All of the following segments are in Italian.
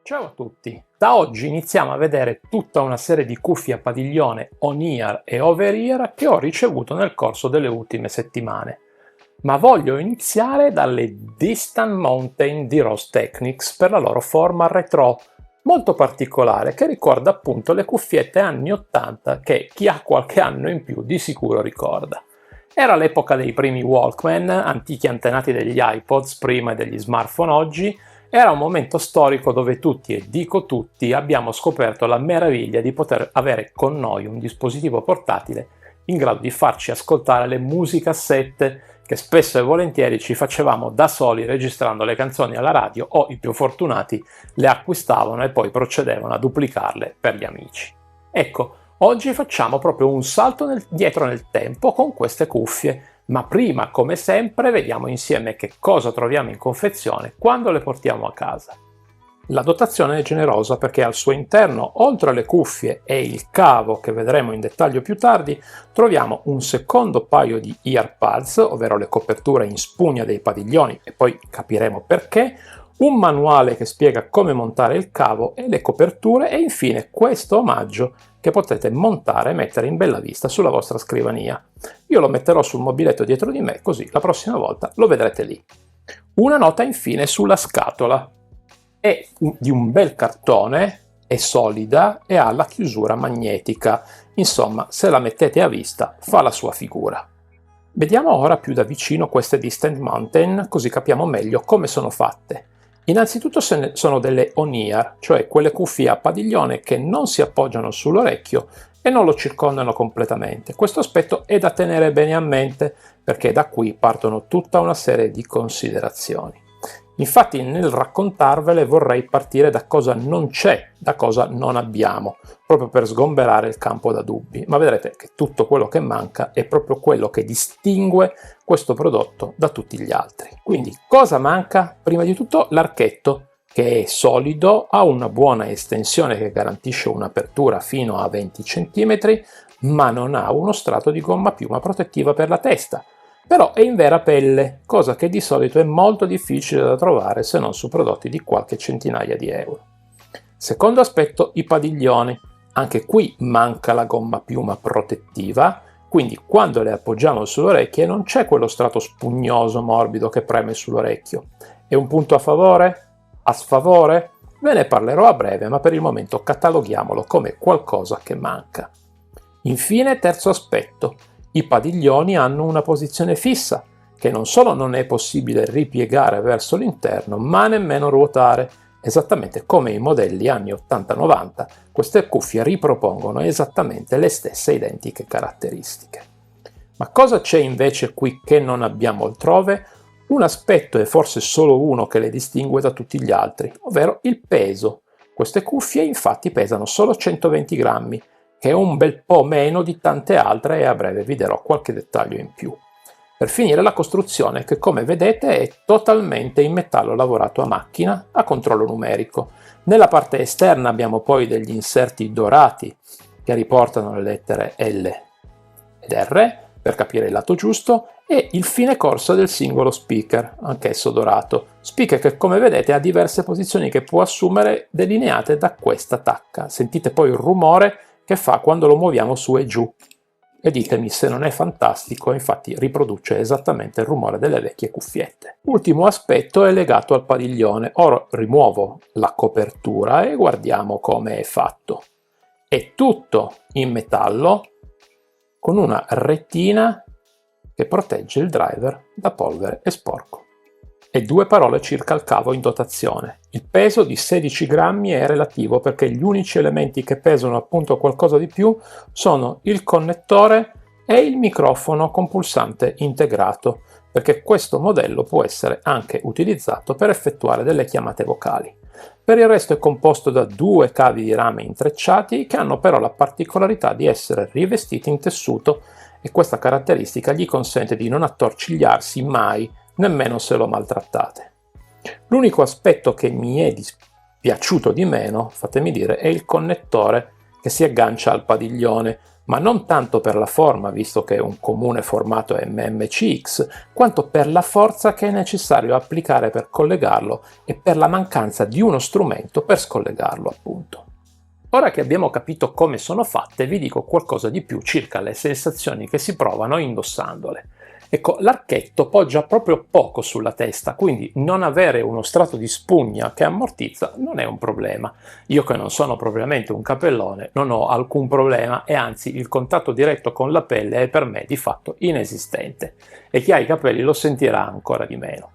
Ciao a tutti! Da oggi iniziamo a vedere tutta una serie di cuffie a padiglione on-ear e over-ear che ho ricevuto nel corso delle ultime settimane. Ma voglio iniziare dalle Distant Mountain di Ross Technics per la loro forma retro, molto particolare, che ricorda appunto le cuffiette anni 80 che chi ha qualche anno in più di sicuro ricorda. Era l'epoca dei primi Walkman, antichi antenati degli iPods prima degli smartphone oggi. Era un momento storico dove tutti, e dico tutti, abbiamo scoperto la meraviglia di poter avere con noi un dispositivo portatile in grado di farci ascoltare le musicassette che spesso e volentieri ci facevamo da soli registrando le canzoni alla radio o i più fortunati le acquistavano e poi procedevano a duplicarle per gli amici. Ecco, oggi facciamo proprio un salto dietro nel tempo con queste cuffie. Ma prima, come sempre, vediamo insieme che cosa troviamo in confezione quando le portiamo a casa. La dotazione è generosa perché al suo interno, oltre alle cuffie e il cavo che vedremo in dettaglio più tardi, troviamo un secondo paio di earpads, ovvero le coperture in spugna dei padiglioni, e poi capiremo perché, un manuale che spiega come montare il cavo e le coperture e infine questo omaggio che potete montare e mettere in bella vista sulla vostra scrivania. Io lo metterò sul mobiletto dietro di me, così la prossima volta lo vedrete lì. Una nota infine sulla scatola. È di un bel cartone, è solida e ha la chiusura magnetica. Insomma, se la mettete a vista, fa la sua figura. Vediamo ora più da vicino queste Distant Mountain, così capiamo meglio come sono fatte. Innanzitutto sono delle on-ear, cioè quelle cuffie a padiglione che non si appoggiano sull'orecchio e non lo circondano completamente. Questo aspetto è da tenere bene a mente perché da qui partono tutta una serie di considerazioni. Infatti nel raccontarvele vorrei partire da cosa non c'è, da cosa non abbiamo, proprio per sgomberare il campo da dubbi, ma vedrete che tutto quello che manca è proprio quello che distingue questo prodotto da tutti gli altri. Quindi cosa manca? Prima di tutto l'archetto, che è solido, ha una buona estensione che garantisce un'apertura fino a 20 cm, ma non ha uno strato di gomma piuma protettiva per la testa. Però è in vera pelle, cosa che di solito è molto difficile da trovare se non su prodotti di qualche centinaia di euro. Secondo aspetto, i padiglioni. Anche qui manca la gomma piuma protettiva, quindi quando le appoggiamo sulle orecchie non c'è quello strato spugnoso morbido che preme sull'orecchio. È un punto a favore? A sfavore? Ve ne parlerò a breve, ma per il momento cataloghiamolo come qualcosa che manca. Infine, terzo aspetto. I padiglioni hanno una posizione fissa, che non solo non è possibile ripiegare verso l'interno, ma nemmeno ruotare. Esattamente come i modelli anni 80-90, queste cuffie ripropongono esattamente le stesse identiche caratteristiche. Ma cosa c'è invece qui che non abbiamo altrove? Un aspetto e forse solo uno che le distingue da tutti gli altri, ovvero il peso. Queste cuffie infatti pesano solo 120 grammi, che è un bel po' meno di tante altre e a breve vi darò qualche dettaglio in più. Per finire la costruzione che come vedete è totalmente in metallo lavorato a macchina a controllo numerico. Nella parte esterna abbiamo poi degli inserti dorati che riportano le lettere L ed R per capire il lato giusto e il fine corsa del singolo speaker, anch'esso dorato. Speaker che come vedete ha diverse posizioni che può assumere delineate da questa tacca. Sentite poi il rumore che fa quando lo muoviamo su e giù e ditemi se non è fantastico, infatti riproduce esattamente il rumore delle vecchie cuffiette. Ultimo aspetto è legato al padiglione. Ora rimuovo la copertura e guardiamo come è fatto. È tutto in metallo con una rettina che protegge il driver da polvere e sporco. E due parole circa il cavo in dotazione. Il peso di 16 grammi è relativo perché gli unici elementi che pesano appunto qualcosa di più sono il connettore e il microfono con pulsante integrato, perché questo modello può essere anche utilizzato per effettuare delle chiamate vocali. Per il resto è composto da due cavi di rame intrecciati che hanno però la particolarità di essere rivestiti in tessuto e questa caratteristica gli consente di non attorcigliarsi mai, nemmeno se lo maltrattate. L'unico aspetto che mi è dispiaciuto di meno, fatemi dire, è il connettore che si aggancia al padiglione, ma non tanto per la forma, visto che un comune formato è MMCX, quanto per la forza che è necessario applicare per collegarlo e per la mancanza di uno strumento per scollegarlo, appunto. Ora che abbiamo capito come sono fatte, vi dico qualcosa di più circa le sensazioni che si provano indossandole. Ecco, l'archetto poggia proprio poco sulla testa, quindi non avere uno strato di spugna che ammortizza non è un problema. Io, che non sono propriamente un capellone, non ho alcun problema e anzi il contatto diretto con la pelle è per me di fatto inesistente, e chi ha i capelli lo sentirà ancora di meno.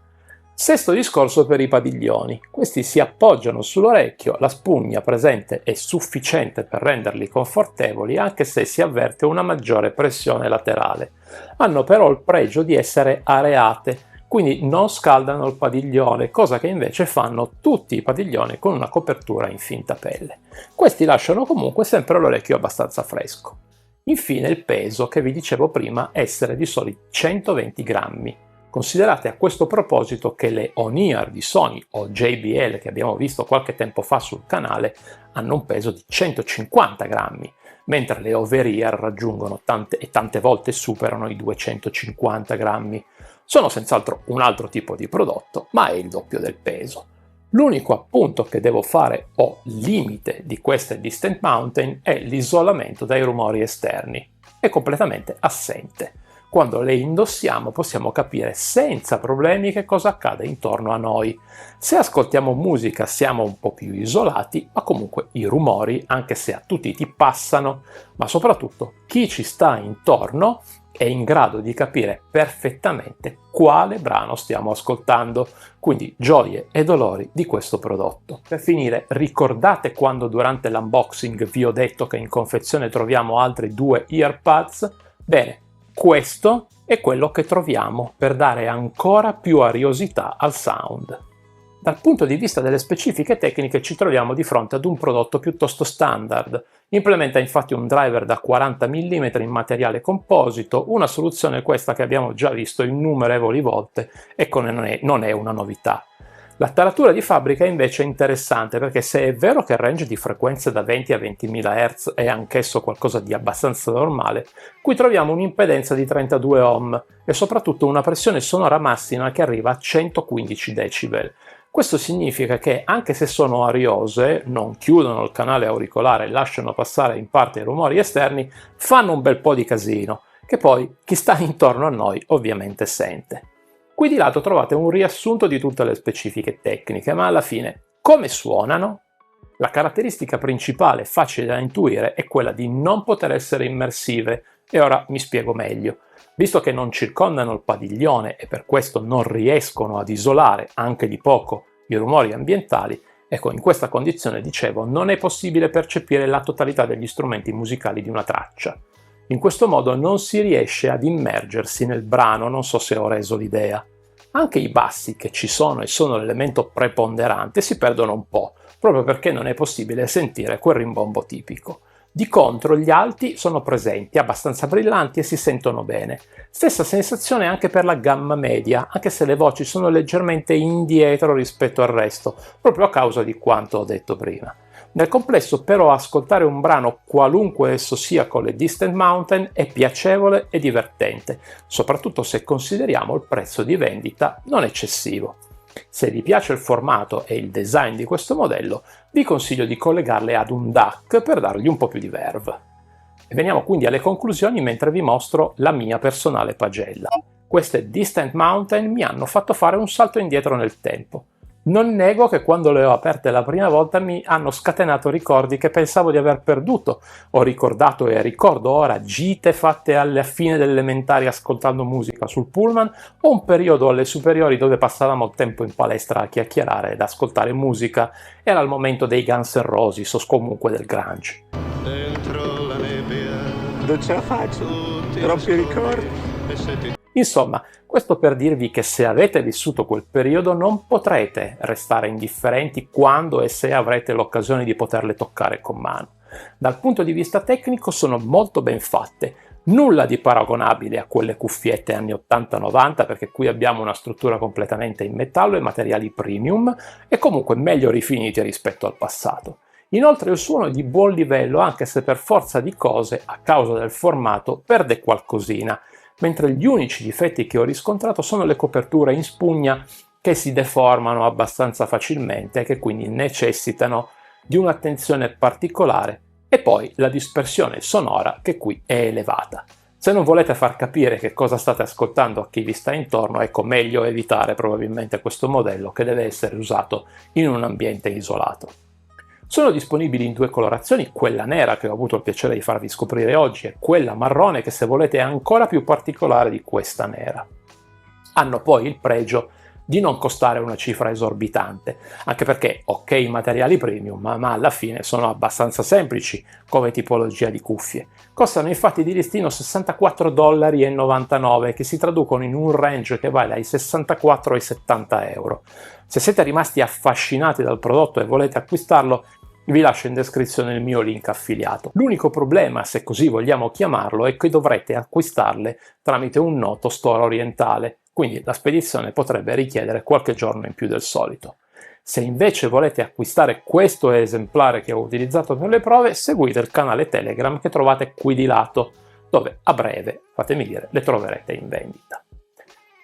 Stesso discorso per i padiglioni. Questi si appoggiano sull'orecchio, la spugna presente è sufficiente per renderli confortevoli anche se si avverte una maggiore pressione laterale. Hanno però il pregio di essere areate, quindi non scaldano il padiglione, cosa che invece fanno tutti i padiglioni con una copertura in finta pelle. Questi lasciano comunque sempre l'orecchio abbastanza fresco. Infine il peso, che vi dicevo prima essere di soli 120 grammi. Considerate a questo proposito che le On-Ear di Sony o JBL, che abbiamo visto qualche tempo fa sul canale, hanno un peso di 150 grammi, mentre le Over-Ear raggiungono tante volte superano i 250 grammi. Sono senz'altro un altro tipo di prodotto, ma è il doppio del peso. L'unico appunto che devo fare o limite di queste Distant Mountain è l'isolamento dai rumori esterni. È completamente assente. Quando le indossiamo possiamo capire senza problemi che cosa accade intorno a noi. Se ascoltiamo musica siamo un po' più isolati, ma comunque i rumori, anche se a tutti ti passano, ma soprattutto chi ci sta intorno è in grado di capire perfettamente quale brano stiamo ascoltando, quindi gioie e dolori di questo prodotto. Per finire, ricordate quando durante l'unboxing vi ho detto che in confezione troviamo altri 2 earpads? Bene, questo è quello che troviamo per dare ancora più ariosità al sound. Dal punto di vista delle specifiche tecniche ci troviamo di fronte ad un prodotto piuttosto standard. Implementa infatti un driver da 40 mm in materiale composito, una soluzione questa che abbiamo già visto innumerevoli volte e non è una novità. La taratura di fabbrica invece è interessante perché, se è vero che il range di frequenze da 20 a 20.000 Hz è anch'esso qualcosa di abbastanza normale, qui troviamo un'impedenza di 32 ohm e soprattutto una pressione sonora massima che arriva a 115 decibel. Questo significa che anche se sono ariose, non chiudono il canale auricolare e lasciano passare in parte i rumori esterni, fanno un bel po' di casino, che poi chi sta intorno a noi ovviamente sente. Qui di lato trovate un riassunto di tutte le specifiche tecniche, ma alla fine come suonano? La caratteristica principale, facile da intuire, è quella di non poter essere immersive, e ora mi spiego meglio. Visto che non circondano il padiglione e per questo non riescono ad isolare anche di poco i rumori ambientali, ecco, in questa condizione, dicevo, non è possibile percepire la totalità degli strumenti musicali di una traccia. In questo modo non si riesce ad immergersi nel brano, non so se ho reso l'idea. Anche i bassi, che ci sono e sono l'elemento preponderante, si perdono un po', proprio perché non è possibile sentire quel rimbombo tipico. Di contro gli alti sono presenti, abbastanza brillanti e si sentono bene. Stessa sensazione anche per la gamma media, anche se le voci sono leggermente indietro rispetto al resto, proprio a causa di quanto ho detto prima. Nel complesso però ascoltare un brano, qualunque esso sia, con le Distant Mountain è piacevole e divertente, soprattutto se consideriamo il prezzo di vendita non eccessivo. Se vi piace il formato e il design di questo modello, vi consiglio di collegarle ad un DAC per dargli un po' più di verve. E veniamo quindi alle conclusioni mentre vi mostro la mia personale pagella. Queste Distant Mountain mi hanno fatto fare un salto indietro nel tempo. Non nego che quando le ho aperte la prima volta mi hanno scatenato ricordi che pensavo di aver perduto. Ho ricordato e ricordo ora gite fatte alla fine delle elementari ascoltando musica sul pullman, o un periodo alle superiori dove passavamo il tempo in palestra a chiacchierare ed ascoltare musica. Era il momento dei Guns N' Roses o comunque del grunge. Dentro la nebbia non ce la faccio, troppi ricordi. Insomma, questo per dirvi che se avete vissuto quel periodo non potrete restare indifferenti quando e se avrete l'occasione di poterle toccare con mano. Dal punto di vista tecnico sono molto ben fatte, nulla di paragonabile a quelle cuffiette anni 80-90, perché qui abbiamo una struttura completamente in metallo e materiali premium e comunque meglio rifiniti rispetto al passato. Inoltre il suono è di buon livello, anche se per forza di cose, a causa del formato, perde qualcosina, mentre gli unici difetti che ho riscontrato sono le coperture in spugna che si deformano abbastanza facilmente e che quindi necessitano di un'attenzione particolare, e poi la dispersione sonora che qui è elevata. Se non volete far capire che cosa state ascoltando a chi vi sta intorno, ecco, meglio evitare probabilmente questo modello che deve essere usato in un ambiente isolato. Sono disponibili in due colorazioni, quella nera che ho avuto il piacere di farvi scoprire oggi e quella marrone che, se volete, è ancora più particolare di questa nera. Hanno poi il pregio di non costare una cifra esorbitante, anche perché, ok, i materiali premium, ma alla fine sono abbastanza semplici come tipologia di cuffie. Costano infatti di listino $64,99, che si traducono in un range che va dai 64 ai 70 euro. Se siete rimasti affascinati dal prodotto e volete acquistarlo, vi lascio in descrizione il mio link affiliato. L'unico problema, se così vogliamo chiamarlo, è che dovrete acquistarle tramite un noto store orientale, quindi la spedizione potrebbe richiedere qualche giorno in più del solito. Se invece volete acquistare questo esemplare che ho utilizzato per le prove, seguite il canale Telegram che trovate qui di lato, dove a breve, fatemi dire, le troverete in vendita.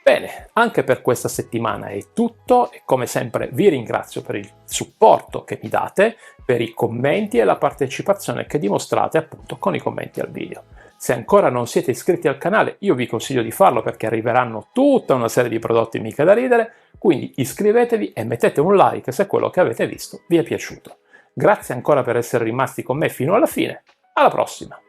Bene, anche per questa settimana è tutto e come sempre vi ringrazio per il supporto che mi date, per i commenti e la partecipazione che dimostrate appunto con i commenti al video. Se ancora non siete iscritti al canale, io vi consiglio di farlo perché arriveranno tutta una serie di prodotti mica da ridere, quindi iscrivetevi e mettete un like se quello che avete visto vi è piaciuto. Grazie ancora per essere rimasti con me fino alla fine, alla prossima!